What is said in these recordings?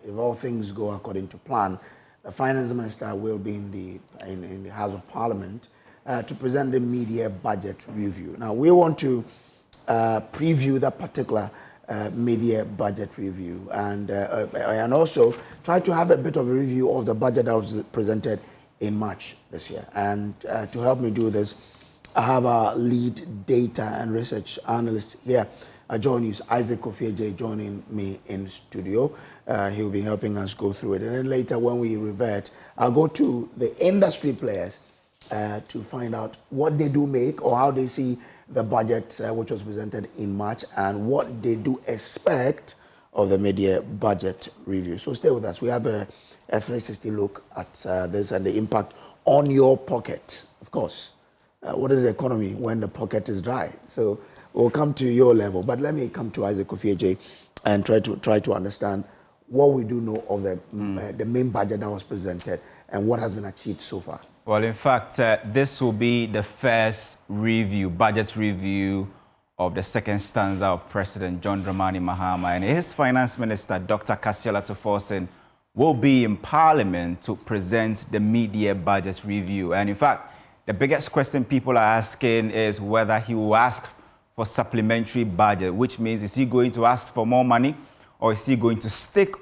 if all things go according to plan, the finance minister will be in the House of Parliament to present the media budget review. Now, we want to preview that particular media budget review and also try to have a bit of a review of the budget that was presented in March this year. And to help me do this, I have our lead data and research analyst here. Join you, Isaac Kofieje, joining me in studio. He'll be helping us go through it. And then later when we revert, I'll go to the industry players to find out what they do make or how they see the budget which was presented in March and what they do expect of the media budget review. So stay with us. We have a 360 look at this and the impact on your pocket, of course. What is the economy when the pocket is dry? So we'll come to your level, but let me come to Isaac Kofieje and try to understand what we do know of the main budget that was presented and what has been achieved so far. Well, in fact, this will be the first budget review of the second stanza of President John Dramani Mahama, and his finance minister, Dr. Kasiola Tuforsen, will be in Parliament to present the media budget review. And in fact, the biggest question people are asking is whether he will ask for supplementary budget, which means is he going to ask for more money or is he going to stick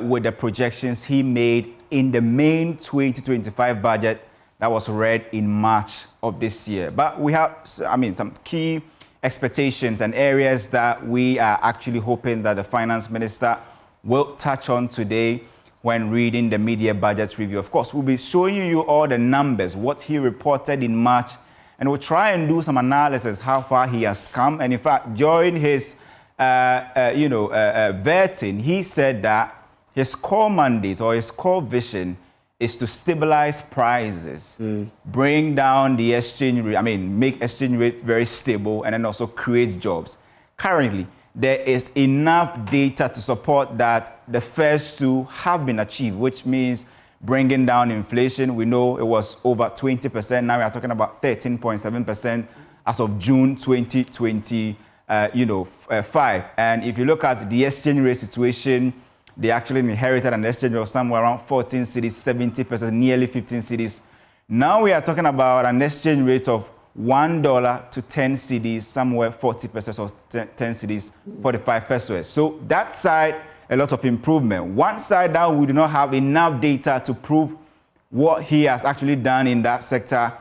with the projections he made in the main 2025 budget that was read in March of this year. But we have, some key expectations and areas that we are actually hoping that the finance minister will touch on today when reading the media budget review. Of course, we'll be showing you all the numbers, what he reported in March, and we'll try and do some analysis how far he has come. And in fact, during his vetting, he said that his core mandate or his core vision is to stabilize prices, bring down the exchange rate, make exchange rate very stable, and then also create jobs. Currently, there is enough data to support that the first two have been achieved, which means bringing down inflation. We know it was over 20%. Now we are talking about 13.7% as of June 2025. And if you look at the exchange rate situation, they actually inherited an exchange rate of somewhere around 14 cities, 70%, nearly 15 cities. Now we are talking about an exchange rate of $1 to 10 cedis, somewhere 40%, or 10 cedis, 45 pesos. So that side, a lot of improvement. One side that we do not have enough data to prove what he has actually done in that sector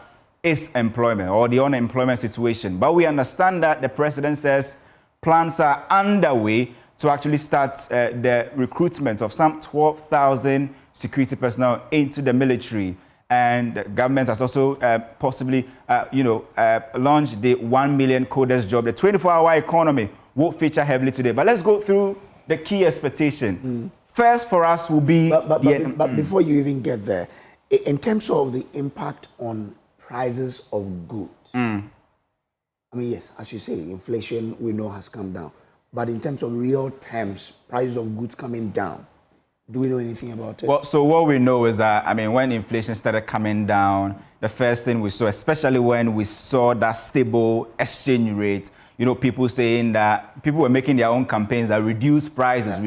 is employment or the unemployment situation. But we understand that the president says plans are underway to actually start the recruitment of some 12,000 security personnel into the military. And the government has also possibly, launched the 1 million coders job. The 24-hour economy will feature heavily today. But let's go through the key expectation. First for us will be... But before you even get there, in terms of the impact on prices of goods, yes, as you say, inflation we know has come down. But in terms of real terms, prices of goods coming down, do we know anything about it? Well, so what we know is that, when inflation started coming down, the first thing we saw, especially when we saw that stable exchange rate, people saying that people were making their own campaigns that reduce prices.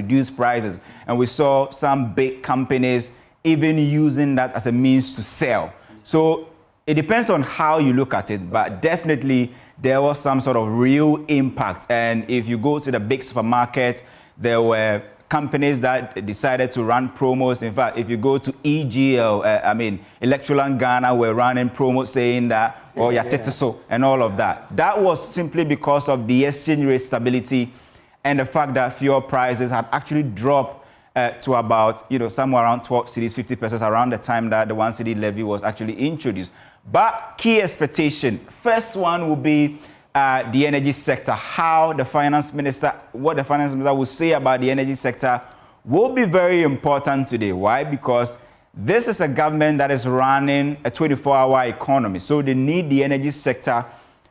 And we saw some big companies even using that as a means to sell. So it depends on how you look at it, but definitely there was some sort of real impact. And if you go to the big supermarkets, there were companies that decided to run promos. In fact, if you go to EGL, Electroland Ghana were running promos saying that, and all of that. That was simply because of the exchange rate stability and the fact that fuel prices had actually dropped to about, somewhere around 12 cedis, 50 pesos around the time that the 1 cedi levy was actually introduced. But key expectation, first one will be the energy sector. What the finance minister will say about the energy sector will be very important today. Why? Because this is a government that is running a 24-hour economy. So they need the energy sector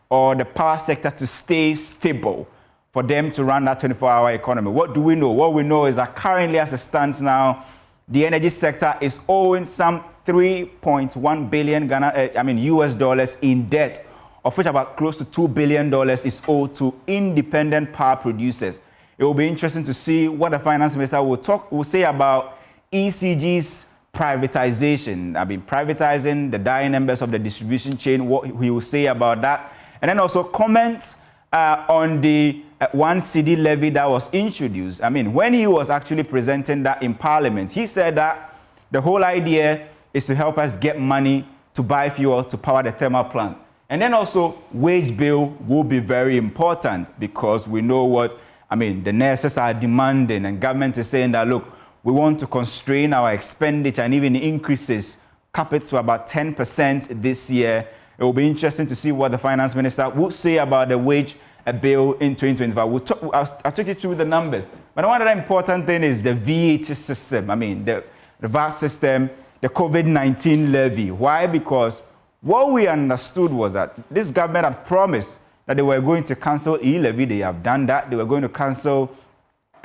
or the power sector to stay stable for them to run that 24-hour economy. What do we know? What we know is that currently, as it stands now, the energy sector is owing some 3.1 billion US dollars in debt, of which about close to $2 billion is owed to independent power producers. it will be interesting to see what the finance minister will say about ECG's privatization. I mean, privatizing the dying members of the distribution chain, what he will say about that. And then also comment on the 1 cedi levy that was introduced. I mean, when he was actually presenting that in Parliament, he said that the whole idea is to help us get money to buy fuel to power the thermal plant. And then also, wage bill will be very important because we know what, I mean, the nurses are demanding and government is saying that, look, we want to constrain our expenditure and even increases, cap it to about 10% this year. It will be interesting to see what the finance minister will say about the wage bill in 2025. I'll take you through the numbers. But one other important thing is the VAT system. I mean, the VAT system, the COVID-19 levy. Why? Because what we understood was that this government had promised that they were going to cancel e-levy. They have done that. They were going to cancel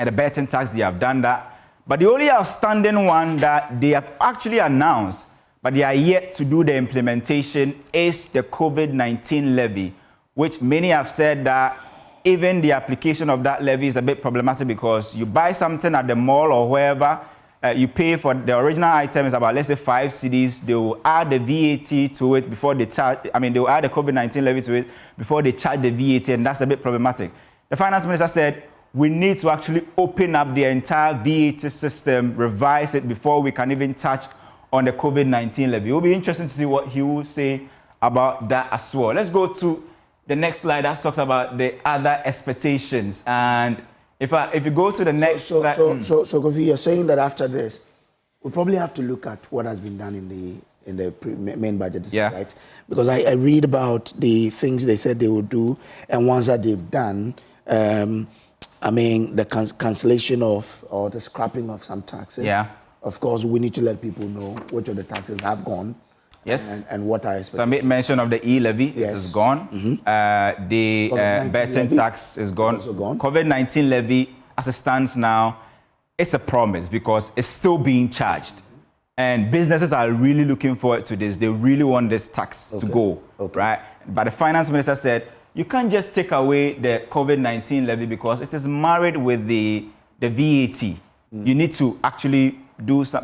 the betting tax. They have done that. But the only outstanding one that they have actually announced, but they are yet to do the implementation, is the COVID-19 levy, which many have said that even the application of that levy is a bit problematic because you buy something at the mall or wherever, you pay for the original item is about, let's say, 5 cedis. They will add the VAT to it before they charge. I mean, they will add the COVID-19 levy to it before they charge the VAT, and that's a bit problematic. The finance minister said, we need to actually open up the entire VAT system, revise it before we can even touch on the COVID-19 levy. It will be interesting to see what he will say about that as well. Let's go to the next slide that talks about the other expectations. And if you go to the next slide. So Kofi, you're saying that after this, we probably have to look at what has been done in the main budget, yeah, right? Because I read about the things they said they would do and ones that they've done. I mean, the cancellation of or the scrapping of some taxes. Yeah. Of course, we need to let people know which of the taxes have gone. Yes. And what I expect. So I made mention of the e-levy. Yes. It is gone. Mm-hmm. The betting tax is gone. Also gone. COVID-19 levy, as it stands now, it's a promise because it's still being charged. And businesses are really looking forward to this. They really want this tax to go, right? But the finance minister said, you can't just take away the COVID-19 levy because it is married with the VAT. You need to actually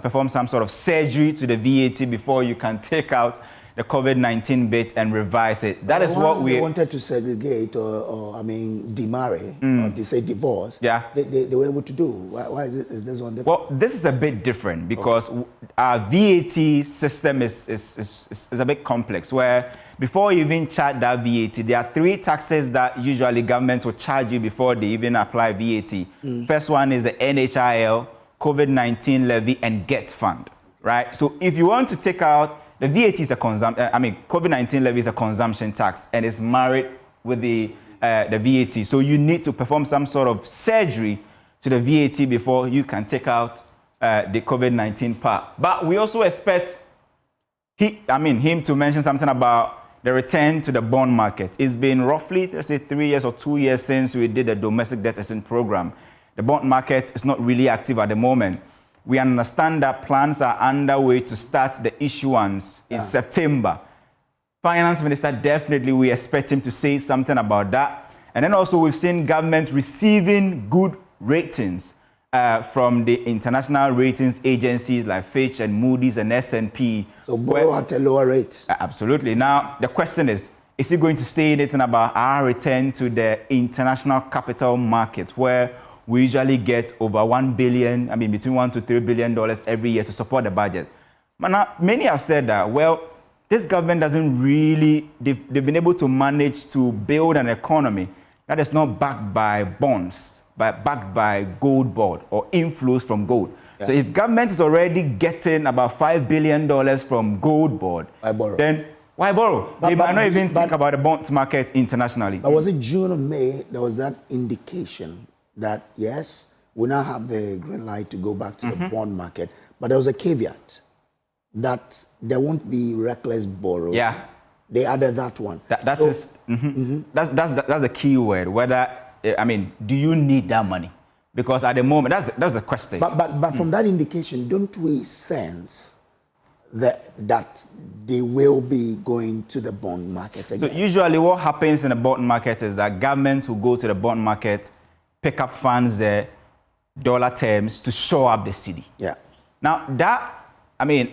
perform some sort of surgery to the VAT before you can take out the COVID-19 bit and revise it. That is what we wanted to segregate or I mean, demarry, or to say divorce. Yeah. They were able to do. Why is this one different? Well, this is a bit different because our VAT system is a bit complex, where before you even charge that VAT, there are 3 taxes that usually government will charge you before they even apply VAT. First one is the NHIL, COVID-19 levy, and GET fund, right? So if you want to take out the VAT is COVID-19 levy is a consumption tax and it's married with the VAT. So you need to perform some sort of surgery to the VAT before you can take out the COVID-19 part. But we also expect him to mention something about the return to the bond market. It's been roughly, let's say, 3 years or 2 years since we did the domestic debt exchange program. The bond market is not really active at the moment. We understand that plans are underway to start the issuance in September. Finance Minister, definitely we expect him to say something about that. And then also we've seen government receiving good ratings from the international ratings agencies like Fitch and Moody's and S&P. So borrow at a lower rate. Absolutely. Now, the question is he going to say anything about our return to the international capital markets, where we usually get over $1 billion, between $1 to $3 billion every year to support the budget? But now, many have said that, well, this government doesn't really, they've been able to manage to build an economy that is not backed by bonds, but backed by gold board or inflows from gold. Yeah. So if government is already getting about $5 billion from gold board, then why borrow? They might not even think about the bonds market internationally. But was it June or May, there was that indication that, yes, we now have the green light to go back to the bond market, but there was a caveat that there won't be reckless borrowing. Yeah. They added that one. That's the key word. Whether, do you need that money? Because at the moment, that's the question. But from that indication, don't we sense that they will be going to the bond market again? So usually what happens in the bond market is that governments will go to the bond market pick up funds there, dollar terms, to shore up the cedi. Yeah. Now, that,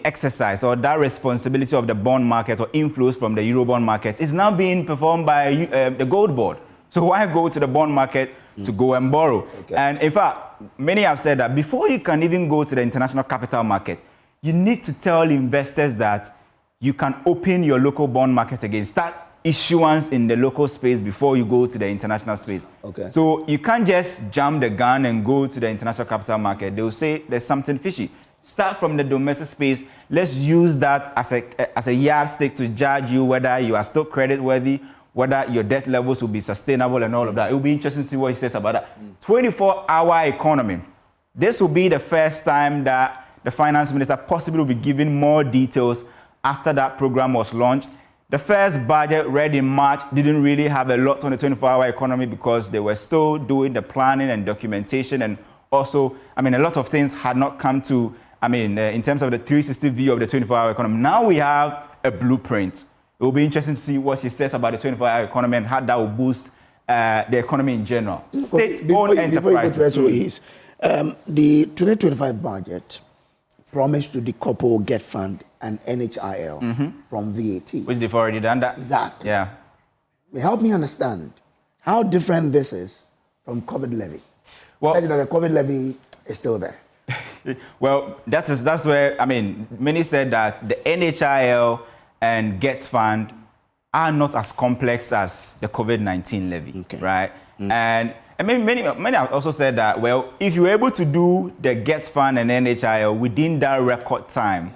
exercise or that responsibility of the bond market or inflows from the Eurobond market is now being performed by the gold board. So why go to the bond market to go and borrow? Okay. And in fact, many have said that before you can even go to the international capital market, you need to tell investors that you can open your local bond market again. Start issuance in the local space before you go to the international space. Okay. So you can't just jump the gun and go to the international capital market. They will say there's something fishy. Start from the domestic space. Let's use that as a yardstick to judge you whether you are still credit worthy, whether your debt levels will be sustainable and all of that. It will be interesting to see what he says about that. 24-hour economy. This will be the first time that the finance minister possibly will be giving more details after that program was launched. The first budget read in March didn't really have a lot on the 24-hour economy because they were still doing the planning and documentation, and also, a lot of things had not come to, in terms of the 360 view of the 24-hour economy. Now we have a blueprint. It will be interesting to see what she says about the 24-hour economy and how that will boost the economy in general. State-owned enterprises. The 2025 budget promised to decouple Get Fund and NHIL from VAT. Which they've already done that. Exactly. Yeah. Help me understand how different this is from COVID levy. Well, such that the COVID levy is still there. Well, that's where, many said that the NHIL and Get Fund are not as complex as the COVID-19 levy, right? And many have also said that, well, if you're able to do the Get Fund and NHIL within that record time,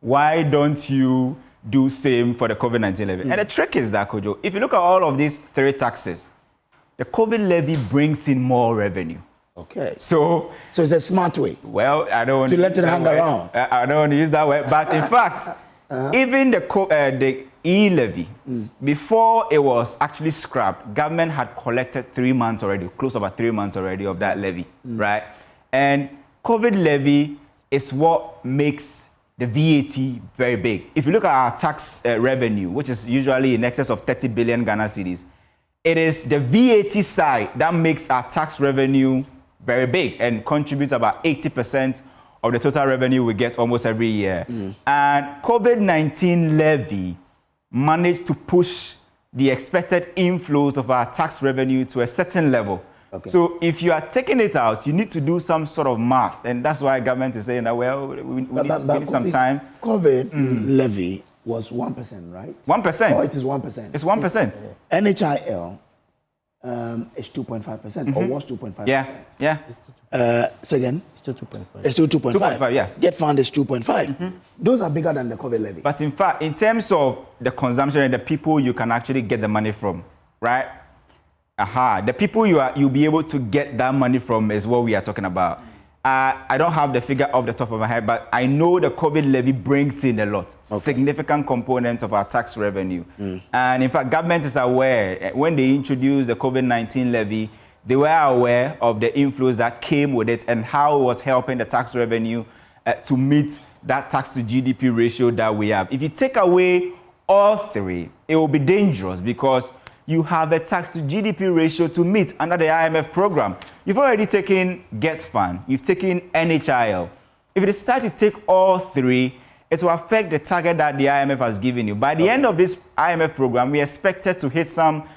why don't you do same for the COVID-19 levy? And the trick is that, Kojo, if you look at all of these three taxes, the COVID levy brings in more revenue. Okay. So it's a smart way. Well, I don't want to let it hang around. I don't want to use that word, but in fact, even the e-levy, before it was actually scrapped, government had collected 3 months already, close about 3 months already of that levy, right? And COVID levy is what makes the VAT very big. If you look at our tax revenue, which is usually in excess of 30 billion Ghana cedis, it is the VAT side that makes our tax revenue very big and contributes about 80% of the total revenue we get almost every year. And COVID-19 levy managed to push the expected inflows of our tax revenue to a certain level. Okay. So if you are taking it out, you need to do some sort of math. And that's why government is saying that, well, we need some time. COVID levy was 1%, right? 1%. Oh, it is 1%. It's 1%. NHIL is 2.5%, or was 2.5%. Yeah. So again? It's still 2.5. It's still 2.5. 2.5, yeah. Get Fund is 2.5. Those are bigger than the COVID levy. But in fact, in terms of the consumption and the people you can actually get the money from, right? The people you'll be able to get that money from is what we are talking about. I don't have the figure off the top of my head, but I know the COVID levy brings in a lot, significant component of our tax revenue. And in fact, government is aware, when they introduced the COVID-19 levy, they were aware of the inflows that came with it and how it was helping the tax revenue to meet that tax to GDP ratio that we have. If you take away all three, it will be dangerous because you have a tax to GDP ratio to meet under the IMF program. You've already taken Get Fund, you've taken NHIL. If you decide to take all three, it will affect the target that the IMF has given you. By the end of this IMF program, we expected to hit some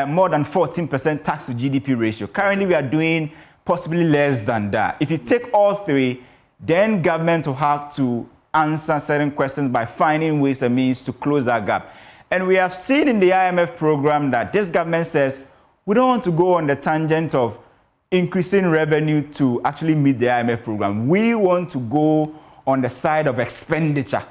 more than 14% tax to GDP ratio. Currently, we are doing possibly less than that. If you take all three, then government will have to answer certain questions by finding ways and means to close that gap. And we have seen in the IMF program that this government says, we don't want to go on the tangent of increasing revenue to actually meet the IMF program. We want to go on the side of expenditure,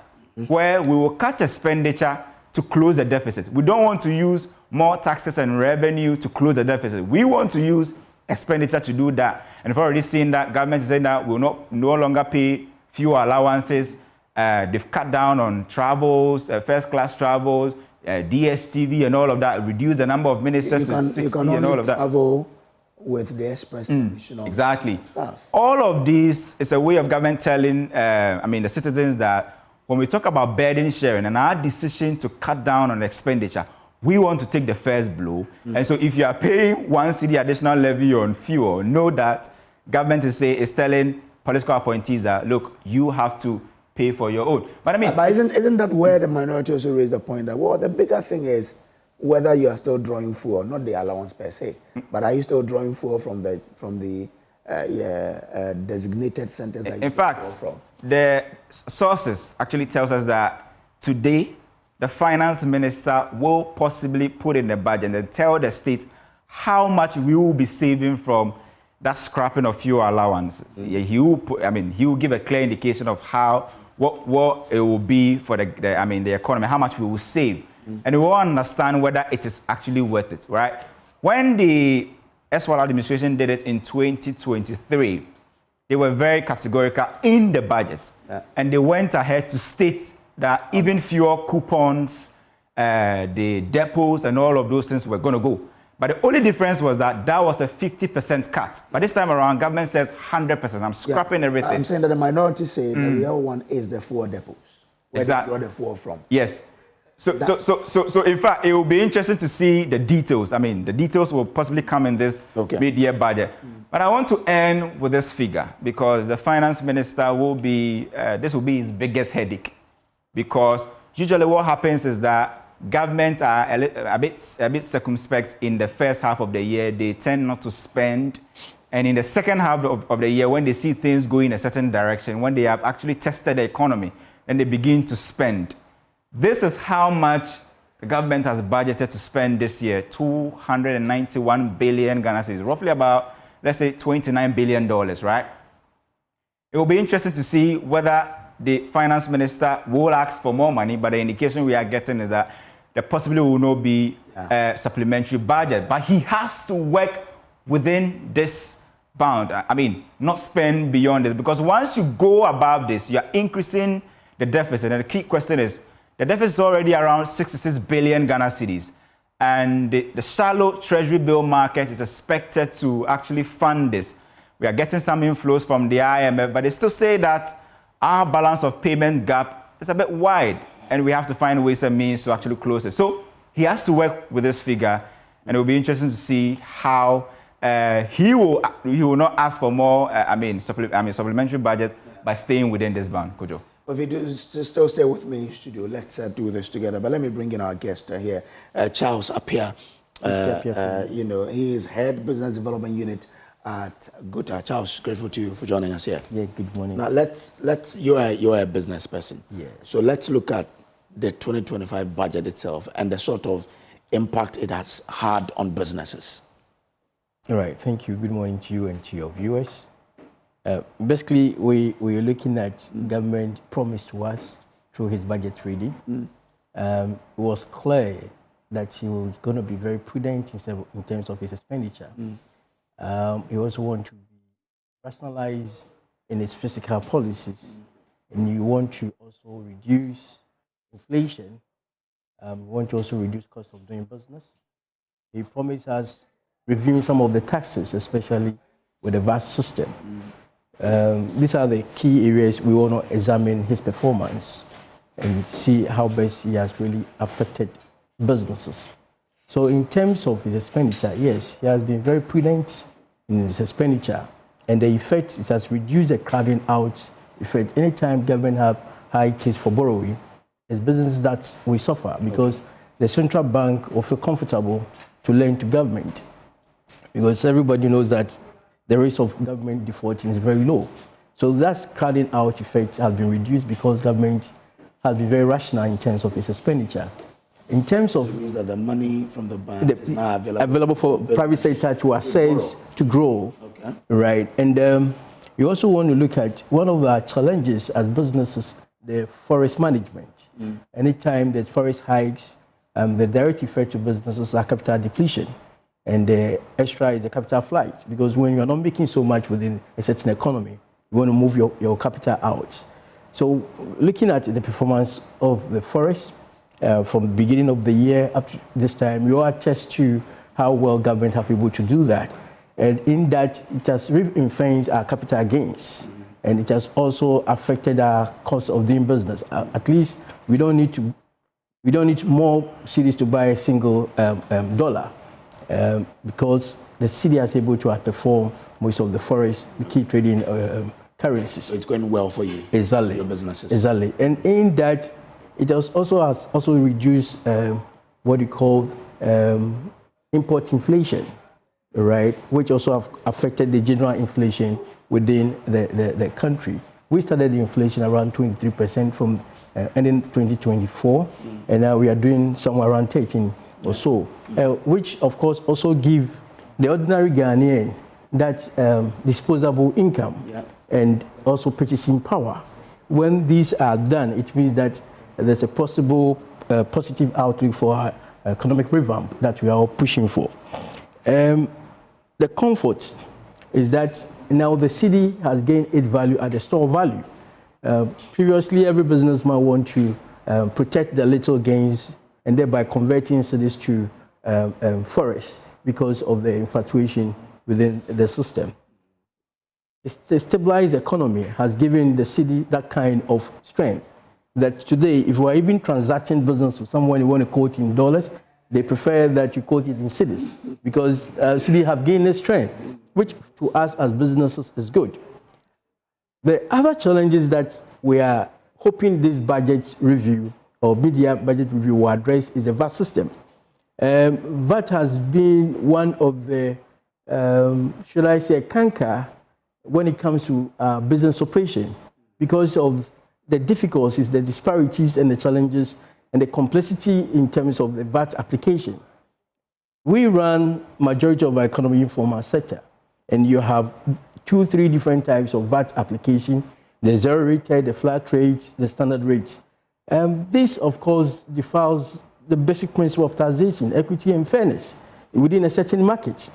where we will cut expenditure to close the deficit. We don't want to use more taxes and revenue to close the deficit. We want to use expenditure to do that. And we've already seen that government is saying that we will no longer pay fuel allowances. They've cut down on travels, first-class travels, DSTV and all of that, reduce the number of ministers to 60 and all of that. Travel with the express commission. Exactly. All of this is a way of government telling, the citizens that when we talk about burden sharing and our decision to cut down on expenditure, we want to take the first blow. And so if you are paying 1 cedi additional levy on fuel, know that government is telling political appointees that, look, you have to pay for your own. But I mean, but isn't that where the minority also raised the point that, well, the bigger thing is whether you are still drawing fuel, not the allowance per se, but are you still drawing fuel from the designated centers that in fact, from? The sources actually tells us that today the finance minister will possibly put in the budget and tell the state how much we will be saving from that scrapping of fuel allowances. He will give a clear indication of what it will be for the economy, how much we will save. And we will understand whether it is actually worth it, right? When the SWAL administration did it in 2023, they were very categorical in the budget. And they went ahead to state that even fuel coupons, the depots and all of those things were going to go. But the only difference was that was a 50% cut. But this time around, government says 100%. I'm scrapping everything. I'm saying that the minority say the real one is the fuel depots. Where exactly. They draw the fuel from. Yes. So in fact, it will be interesting to see the details. I mean, the details will possibly come in this mid-year budget. But I want to end with this figure because the finance minister will be, this will be his biggest headache. Because usually what happens is that governments are a bit circumspect in the first half of the year. They tend not to spend. And in the second half of the year, when they see things going in a certain direction, when they have actually tested the economy, then they begin to spend. This is how much the government has budgeted to spend this year, 291 billion Ghana cedis, roughly about, let's say, $29 billion, right? It will be interesting to see whether the finance minister will ask for more money, but the indication we are getting is that there possibly will not be a supplementary budget. But he has to work within this bound. I mean, not spend beyond it, because once you go above this, you are increasing the deficit. And the key question is, the deficit is already around 66 billion Ghana cedis. And the shallow treasury bill market is expected to actually fund this. We are getting some inflows from the IMF, but they still say that our balance of payment gap is a bit wide, and we have to find ways and means to actually close it. So he has to work with this figure, and it will be interesting to see how he will not ask for more, supplementary budget by staying within this bound. Kojo. If you do still stay with me in studio, let's do this together. But let me bring in our guest here, Charles Appiah. He is head business development unit at Guta. Charles, grateful to you for joining us here. Yeah, good morning. Now you're a business person. Yeah. So let's look at the 2025 budget itself and the sort of impact it has had on businesses. All right, thank you. Good morning to you and to your viewers. Basically, we are looking at government promise to us through his budget reading. It was clear that he was going to be very prudent in terms of his expenditure. He also wants to be rationalized in his fiscal policies, and you want to also reduce inflation. You want to also reduce cost of doing business. He promised us reviewing some of the taxes, especially with the VAT system. These are the key areas we want to examine his performance and see how best he has really affected businesses. So in terms of his expenditure, yes, he has been very prudent in his expenditure, and the effect is has reduced the crowding out effect. Anytime government have high case for borrowing, it's businesses that we suffer because the central bank will feel comfortable to lend to government because everybody knows that the rate of government defaulting is very low. So that crowding out effect has been reduced because government has been very rational in terms of its expenditure. In terms of... So it means that the money from the banks is now available for private sector to access, to grow. Okay. Right. And you also want to look at one of our challenges as businesses, the forest management. Anytime there's forest hikes, the direct effect to businesses are capital depletion. And the extra is the capital flight, because when you're not making so much within a certain economy, you want to move your capital out. So looking at the performance of the forest from the beginning of the year up to this time, you attest to how well government have been able to do that. And in that, it has ring-fenced our capital gains. And it has also affected our cost of doing business. At least we don't need to We don't need more cedis to buy a single dollar because the cedi is able to outperform most of the forex, the key trading currencies. So it's going well for you. Exactly. Your businesses. Exactly. And in that, it has also reduced what you call import inflation, right? Which also have affected the general inflation within the country. We started the inflation around 23% from ending 2024, and now we are doing somewhere around 13 or so, which of course also give the ordinary Ghanaian that disposable income and also purchasing power. When these are done, it means that there's a possible positive outlook for our economic revamp that we are all pushing for. The comfort is that now the cedi has gained its value at the store value. Previously, every businessman wants to protect the little gains and thereby converting cedis to forex because of the infatuation within the system. The stabilized economy has given the cedi that kind of strength that today, if we're even transacting business with someone you want to quote in dollars, they prefer that you quote it in cedis because cedi have gained the strength, which to us as businesses is good. The other challenges that we are hoping this budget review or media budget review will address is the VAT system. VAT has been one of the, should I say, a canker when it comes to business operation because of the difficulties, the disparities and the challenges and the complexity in terms of the VAT application. We run majority of our economy informal sector, and you have 2-3 different types of VAT application, the zero rated, the flat rate, the standard rate. This, of course, defiles the basic principle of taxation, equity and fairness within a certain market.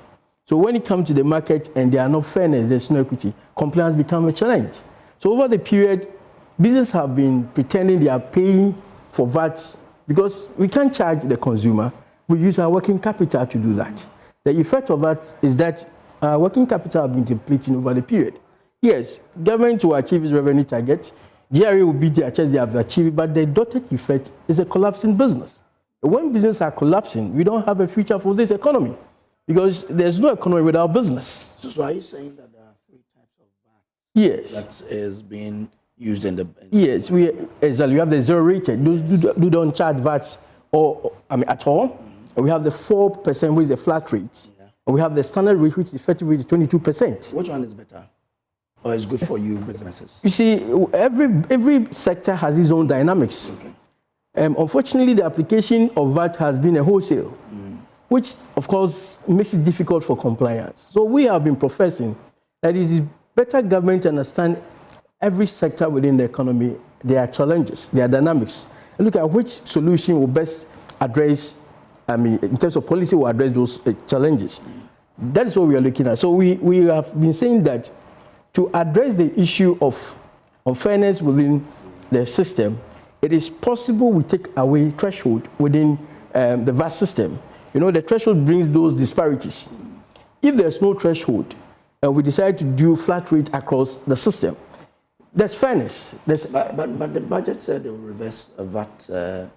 So when it comes to the market and there are no fairness, there's no equity, compliance becomes a challenge. So over the period, businesses have been pretending they are paying for VAT because we can't charge the consumer. We use our working capital to do that. The effect of that is that our working capital has been depleting over the period. Yes, government will achieve its revenue target. DRA will be the achieve they have achieved, but the dotted effect is a collapsing business. When businesses are collapsing, we don't have a future for this economy because there's no economy without business. So are you saying that there are 3 types of VAT? Yes. That is being used in the... Yes, we have the zero rated. Those don't charge VAT at all. And we have the 4%, which is the flat rate. And we have the standard rate, which is effectively 22%. Which one is better? Or is good for you businesses? You see, every sector has its own dynamics. Okay. Unfortunately, the application of VAT has been a wholesale, which, of course, makes it difficult for compliance. So we have been professing that it is better government to understand every sector within the economy, there are challenges, there are dynamics, and look at which solution will best address, in terms of policy, will address those challenges. That is what we are looking at. So we have been saying that to address the issue of unfairness within the system, it is possible we take away threshold within the VAT system. You know, the threshold brings those disparities. If there's no threshold, and we decide to do flat rate across the system, there's fairness. But the budget said they will reverse a VAT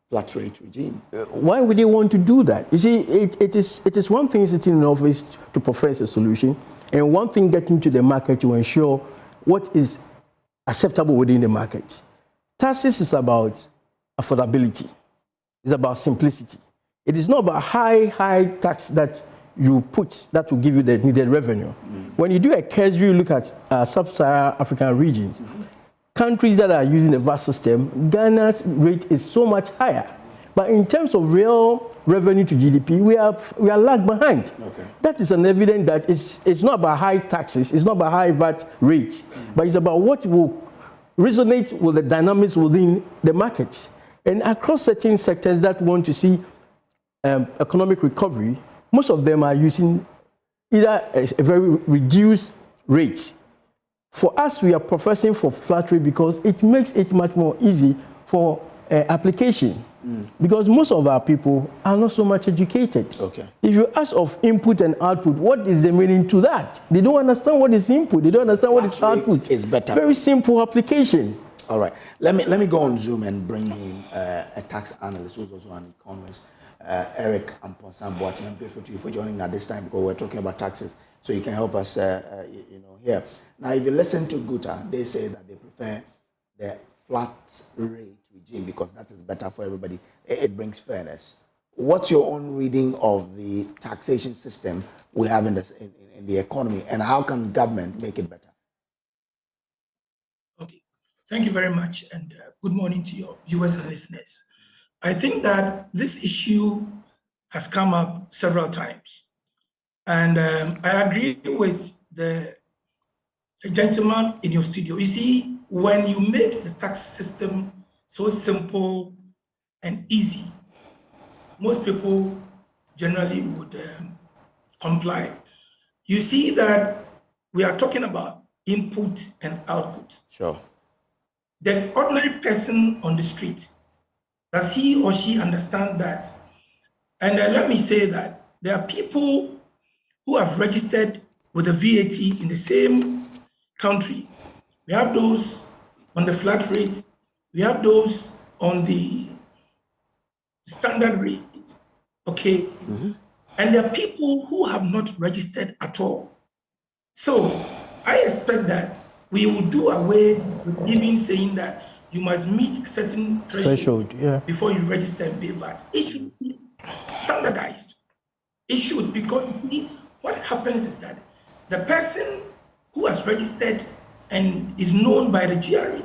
flat rate regime. Why would they want to do that? You see, it is one thing sitting in office to profess a solution, and one thing getting to the market to ensure what is acceptable within the market. Taxes is about affordability. It's about simplicity. It is not about high tax that you put that will give you the needed revenue. When you do a case, you look at sub-Saharan African regions, countries that are using the VAT system, Ghana's rate is so much higher. But in terms of real revenue to GDP, we are lag behind. Okay. That is an evidence that it's not about high taxes, it's not about high VAT rates, but it's about what will resonate with the dynamics within the market. And across certain sectors that want to see economic recovery, most of them are using either a very reduced rate. For us, we are professing for flat rate because it makes it much more easy for application. Because most of our people are not so much educated. Okay. If you ask of input and output, what is the meaning to that? They don't understand what is input. They don't understand what is output. Is better. Very simple application. All right. Let me go on Zoom and bring in a tax analyst who's also an economist, Eric Amponsan-Boateng. I'm grateful to you for joining at this time because we're talking about taxes, so you can help us, here. Now, if you listen to Guta, they say that they prefer the flat rate regime because that is better for everybody. It brings fairness. What's your own reading of the taxation system we have in the economy, and how can government make it better? Okay, thank you very much, and good morning to your viewers and listeners. I think that this issue has come up several times, and I agree with the gentleman in your studio. You see, when you make the tax system so simple and easy, most people generally would comply. You see that we are talking about input and output. Sure. The ordinary person on the street, does he or she understand that? And let me say that there are people who have registered with the VAT in the same country. We have those on the flat rate, we have those on the standard rate, okay? Mm-hmm. And there are people who have not registered at all. So I expect that we will do away with even saying that you must meet a certain threshold before you register and pay VAT. It should be standardized. It should, because you see, what happens is that the person who has registered and is known by the GRA,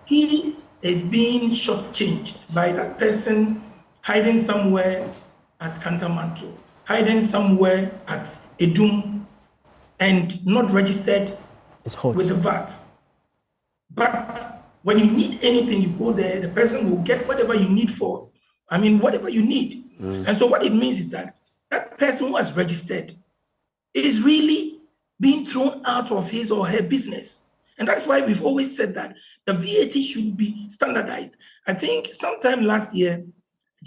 he is being shortchanged by that person hiding somewhere at Kantamanto, hiding somewhere at Edum, and not registered with the VAT. But when you need anything, you go there, the person will get whatever you need for, whatever you need. And so what it means is that that person who has registered is really being thrown out of his or her business. And that's why we've always said that the VAT should be standardized. I think sometime last year,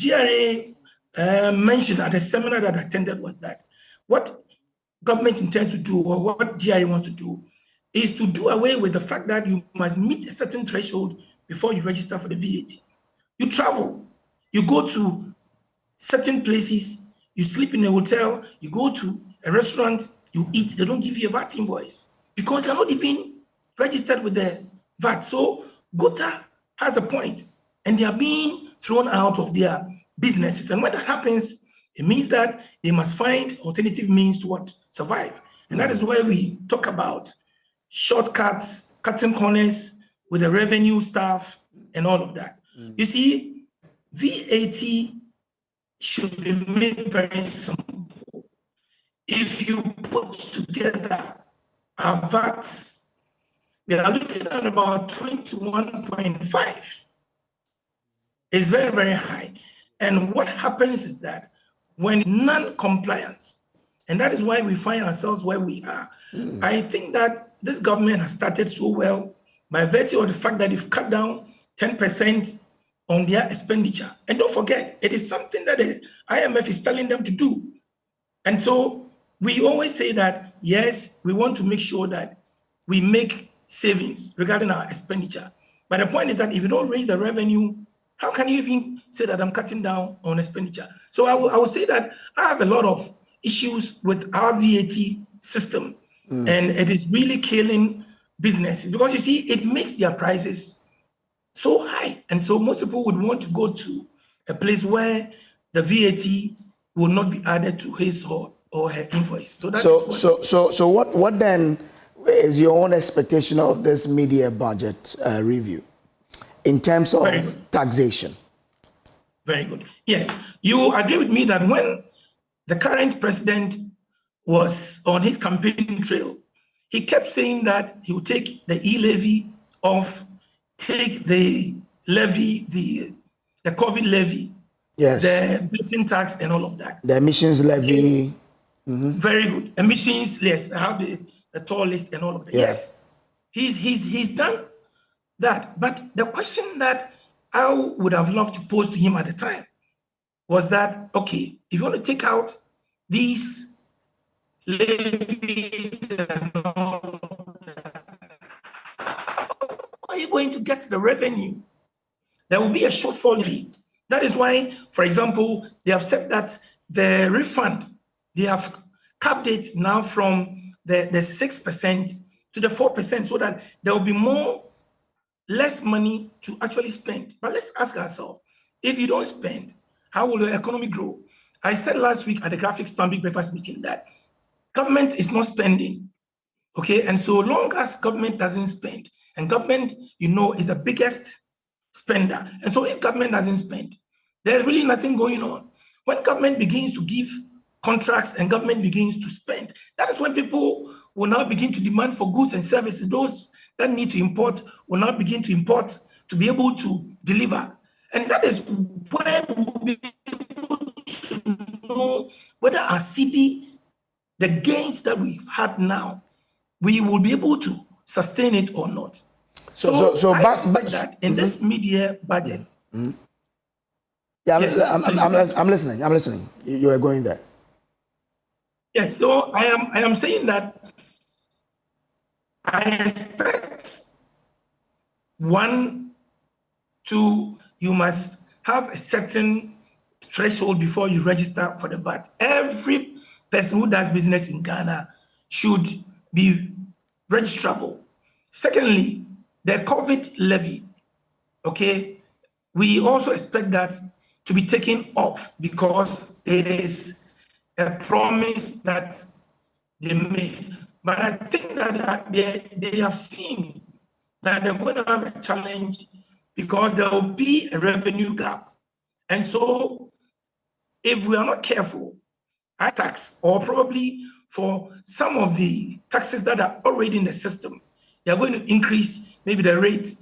GRA mentioned at a seminar that I attended was that what government intends to do, or what GRA wants to do, is to do away with the fact that you must meet a certain threshold before you register for the VAT. You travel, you go to certain places, you sleep in a hotel, you go to a restaurant, you eat, they don't give you a VAT invoice because they're not even registered with the VAT. So Gota has a point, and they are being thrown out of their businesses. And when that happens, it means that they must find alternative means to survive. And that is where we talk about shortcuts, cutting corners with the revenue staff and all of that. You see, VAT should be made very simple. If you put together our VAT, we are looking at about 21.5. It's very, very high. And what happens is that when non-compliance, and that is why we find ourselves where we are. I think that this government has started so well by virtue of the fact that they've cut down 10% on their expenditure. And don't forget, it is something that the IMF is telling them to do. And so we always say that, yes, we want to make sure that we make savings regarding our expenditure. But the point is that if you don't raise the revenue, how can you even say that I'm cutting down on expenditure? So I will say that I have a lot of issues with our VAT system, and it is really killing business because you see, it makes their prices so high. And so most people would want to go to a place where the VAT will not be added to his or her invoice. So what then is your own expectation of this mid-year budget review in terms of taxation? Very good. Yes, you agree with me that when the current president was on his campaign trail, he kept saying that he would take the e-levy off, take the levy, the COVID levy, yes, the built-in tax and all of that. The emissions levy. Very good. Emissions, yes, I have the toll list and all of that. Yes. He's done that. But the question that I would have loved to pose to him at the time was that, okay, if you want to take out these levies and all that, why are you going to get the revenue? There will be a shortfall here. That is why, for example, they have said that the refund, they have capped it now from the 6% to the 4% so that there will be less money to actually spend. But let's ask ourselves, if you don't spend, how will the economy grow? I said last week at the Graphics Stanbic Breakfast meeting that government is not spending, okay? And so long as government doesn't spend, and government, is the biggest spender. And so if government doesn't spend, there's really nothing going on. When government begins to give contracts and government begins to spend, that is when people will now begin to demand for goods and services. Those that need to import will now begin to import to be able to deliver. And that is where we'll be able to know whether our CD, the gains that we've had now, we will be able to sustain it or not. So I expect that in this mid-year budget. Yeah, yes, I'm listening. You are going there. Yes, so I am saying that I expect you must have a certain threshold before you register for the VAT. Every person who does business in Ghana should be registrable. Secondly, the COVID levy, okay, we also expect that to be taken off because it is a promise that they made. But I think that they have seen that they're going to have a challenge because there will be a revenue gap. And so if we are not careful, our tax, or probably for some of the taxes that are already in the system, they are going to increase maybe the rate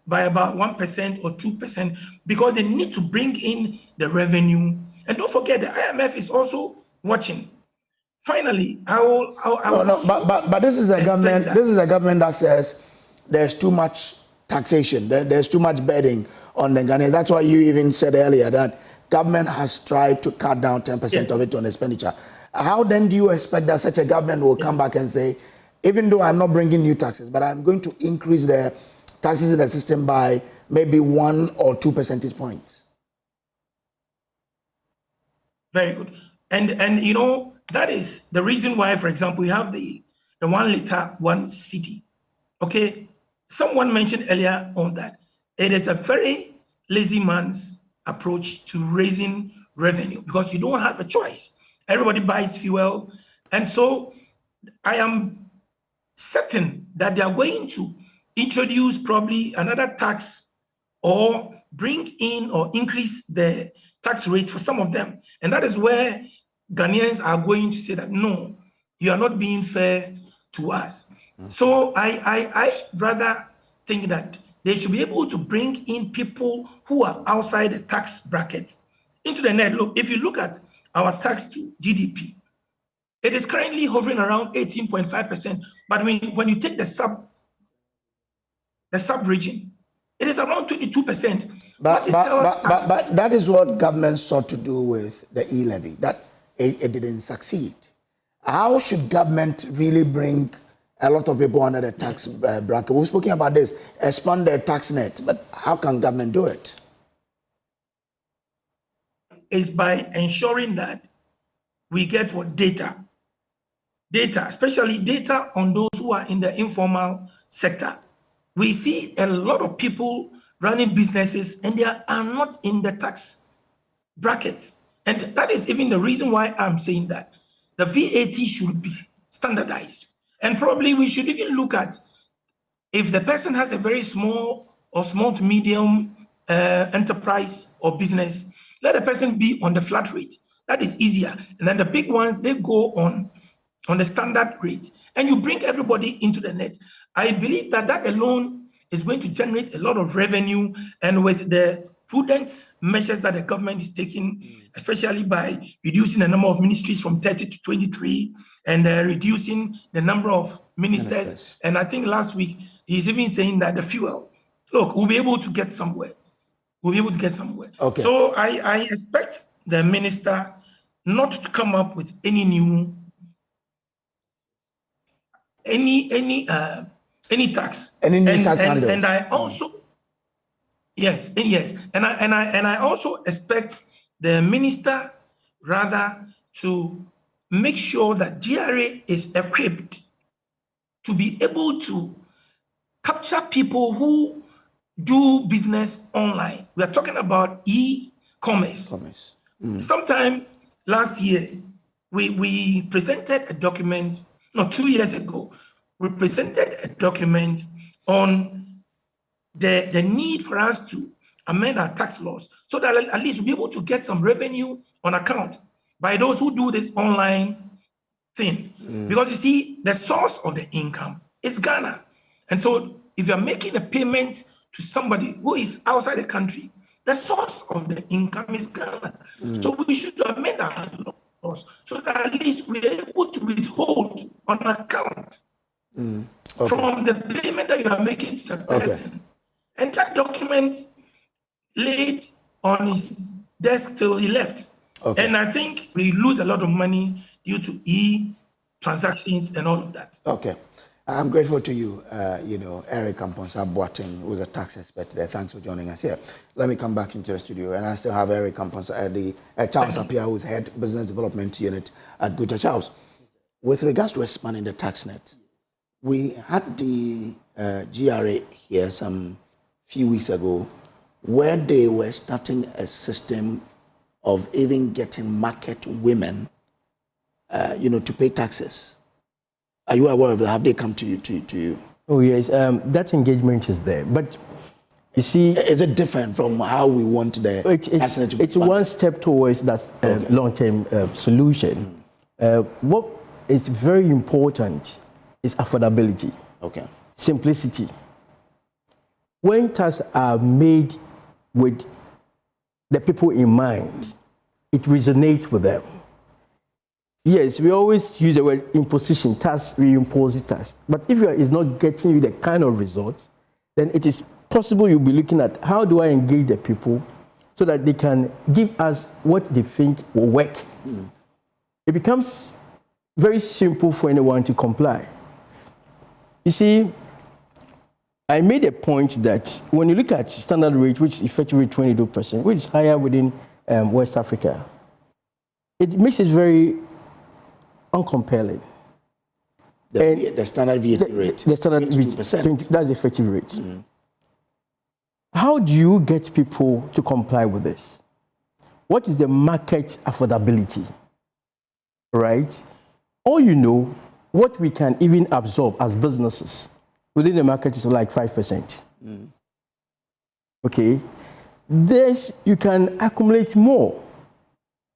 by about 1% or 2% because they need to bring in the revenue. And don't forget, the IMF is also watching. Finally, but this is a government. This is a government that says there's too much taxation. There's too much burden on the Ghanaians. That's why you even said earlier that government has tried to cut down 10% of it on expenditure. How then do you expect that such a government will come back and say, even though I'm not bringing new taxes, but I'm going to increase the taxes in the system by maybe 1 or 2 percentage points? Very good. And that is the reason why, for example, we have the 1 liter, 1 cedi. Okay. Someone mentioned earlier on that it is a very lazy man's approach to raising revenue because you don't have a choice. Everybody buys fuel. And so I am certain that they are going to introduce probably another tax or bring in or increase the tax rate for some of them. And that is where Ghanaians are going to say that, no, you are not being fair to us. Okay. So I rather think that they should be able to bring in people who are outside the tax bracket into the net. Look, if you look at our tax to GDP, it is currently hovering around 18.5%. But when you take the sub-region, it is around 22%. But that is what government sought to do with the e-levy, that it didn't succeed. How should government really bring a lot of people under the tax bracket? We've spoken about this, expand their tax net, but how can government do it? Is by ensuring that we get data, especially data on those who are in the informal sector. We see a lot of people running businesses and they are not in the tax bracket. And that is even the reason why I'm saying that the VAT should be standardized. And probably we should even look at if the person has a very small or small to medium enterprise or business, let the person be on the flat rate. That is easier. And then the big ones, they go on the standard rate. And you bring everybody into the net. I believe that alone is going to generate a lot of revenue. And with the prudent measures that the government is taking, especially by reducing the number of ministries from 30 to 23 and reducing the number of ministers. And I think last week, he's even saying that the fuel, look, we'll be able to get somewhere. We'll be able to get somewhere. Okay. So I expect the minister not to come up with any new Any tax. Any new tax handle. And I also, yes, and I also expect the minister rather to make sure that GRA is equipped to be able to capture people who do business online. We are talking about e-commerce. Sometime last year, we presented a document, no, 2 years ago, we presented a document on the need for us to amend our tax laws so that at least we'll be able to get some revenue on account by those who do this online thing. Because you see, the source of the income is Ghana. And so if you're making a payment to somebody who is outside the country, the source of the income is Ghana. So we should amend our laws so that at least we're able to withhold on account from the payment that you are making to the person. And that document laid on his desk till he left. And I think we lose a lot of money due to e-transactions and all of that. I'm grateful to you, Eric Amponsa Boateng, who's a tax expert today. Thanks for joining us here. Let me come back into the studio, and I still have Eric Amponsa, Charles Appiah, who's head business development unit at Guta. Charles, with regards to expanding the tax net, we had the GRA here some few weeks ago, where they were starting a system of even getting market women, to pay taxes. Are you aware of that? Have they come to you? Oh yes, that engagement is there, but you see, is it different from how we want the tax net to be? It's one step towards that long-term solution. What is very important is affordability, simplicity. When taxes are made with the people in mind, it resonates with them. Yes, we always use the word imposition, tax, reimpose tax. But if it's not getting you the kind of results, then it is possible you'll be looking at how do I engage the people so that they can give us what they think will work. It becomes very simple for anyone to comply. You see, I made a point that when you look at standard rate, which is effectively 22%, which is higher within West Africa, it makes it very uncompelling. The standard VAT rate. The standard 22%. That's the effective rate. How do you get people to comply with this? What is the market affordability? Right? Or what we can even absorb as businesses within the market is like 5%. Okay? This, you can accumulate more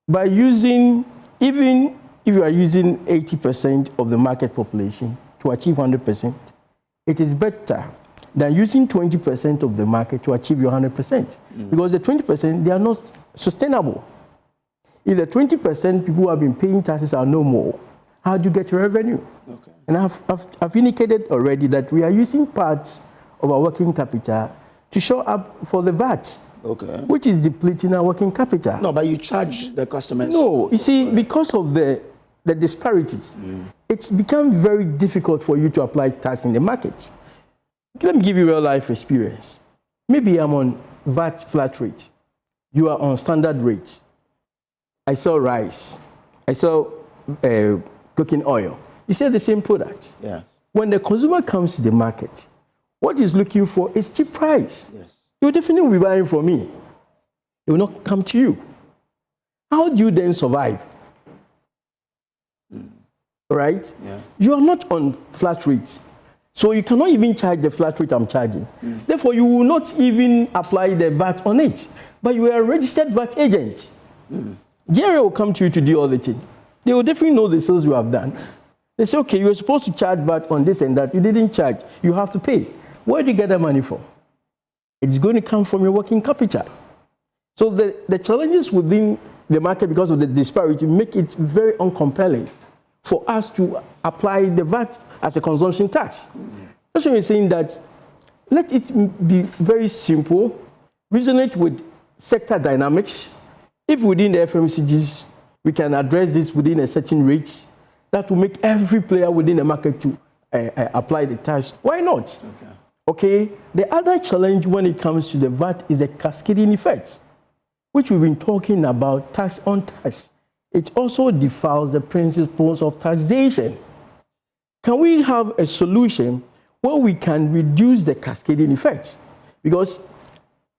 by using, even if you are using 80% of the market population to achieve 100%, it is better than using 20% of the market to achieve your 100%. Because the 20%, they are not sustainable. If the 20% people who have been paying taxes are no more, how do you get your revenue? And I've indicated already that we are using parts of our working capital to show up for the VAT, which is depleting our working capital. No, but you charge the customers. No, you see, because of the disparities, it's become very difficult for you to apply tax in the market. Let me give you a real life experience. Maybe I'm on VAT flat rate. You are on standard rate. I sell rice. I sell cooking oil. You sell the same product. When the consumer comes to the market, what he's looking for is cheap price. He will definitely be buying from me. He will not come to you. How do you then survive? Right? You are not on flat rate. So you cannot even charge the flat rate I'm charging. Therefore, you will not even apply the VAT on it. But you are a registered VAT agent. GRA will come to you to do all the thing. They will definitely know the sales you have done. They say, okay, you were supposed to charge VAT on this and that. You didn't charge. You have to pay. Where do you get that money from? It's going to come from your working capital. So the challenges within the market because of the disparity make it very uncompelling for us to apply the VAT as a consumption tax. That's why we're saying that let it be very simple, resonate with sector dynamics. If within the FMCGs, we can address this within a certain rate, that will make every player within the market to apply the tax, why not? Okay. The other challenge when it comes to the VAT is the cascading effect, which we've been talking about, tax on tax. It also defiles the principles of taxation. Can we have a solution where we can reduce the cascading effect? Because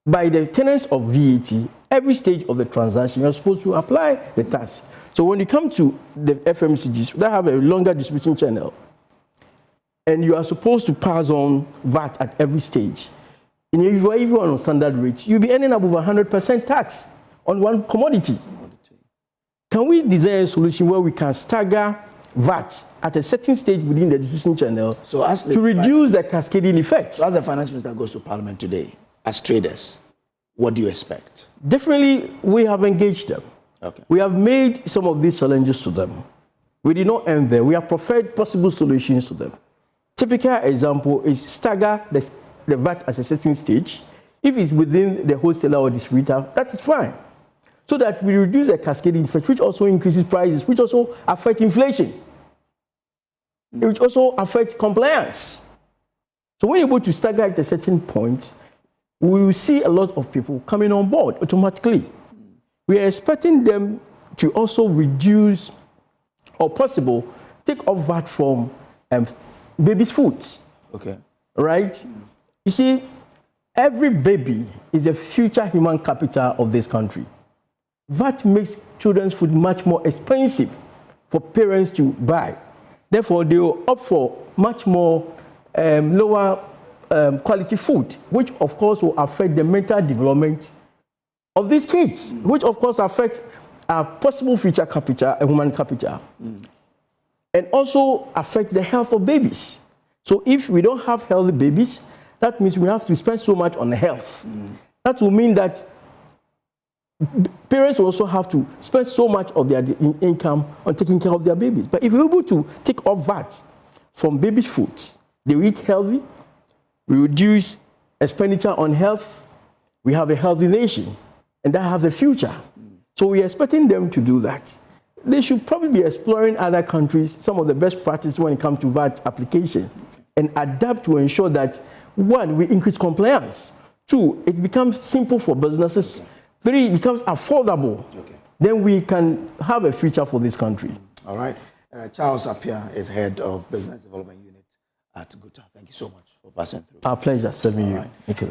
by the tenets of VAT, every stage of the transaction, you're supposed to apply the tax. So when you come to the FMCGs, they have a longer distribution channel, and you are supposed to pass on VAT at every stage. And if you are even on standard rates, you'll be earning above 100% tax on one commodity. Can we design a solution where we can stagger VAT at a certain stage within the distribution channel to reduce the cascading effect? So as the finance minister goes to Parliament today, as traders, what do you expect? Definitely, we have engaged them. Okay. We have made some of these challenges to them. We did not end there. We have preferred possible solutions to them. Typical example is stagger the VAT at a certain stage. If it's within the wholesaler or distributor, that is fine. So that we reduce the cascading effect, which also increases prices, which also affect inflation, which also affects compliance. So when you're able to stagger at a certain point, we will see a lot of people coming on board automatically. We are expecting them to also reduce, or possible, take off VAT from baby's foods. Okay. Right? You see, every baby is a future human capital of this country. VAT makes children's food much more expensive for parents to buy. Therefore, they will opt for much more lower quality food, which of course will affect the mental development of these kids, which of course affects our possible future capital, a human capital, and also affect the health of babies. So if we don't have healthy babies, that means we have to spend so much on health. That will mean that parents will also have to spend so much of their income on taking care of their babies. But if we're able to take off VAT from baby foods, they eat healthy, we reduce expenditure on health, we have a healthy nation, and that has a future. So we're expecting them to do that. They should probably be exploring other countries, some of the best practices when it comes to VAT application, and adapt to ensure that, one, we increase compliance. Two, it becomes simple for businesses. Three, it becomes affordable. Then we can have a future for this country. All right. Charles Appiah is head of Business Development Unit at Guta. Thank you so much for passing through. Our pleasure serving you. Right. Thank you.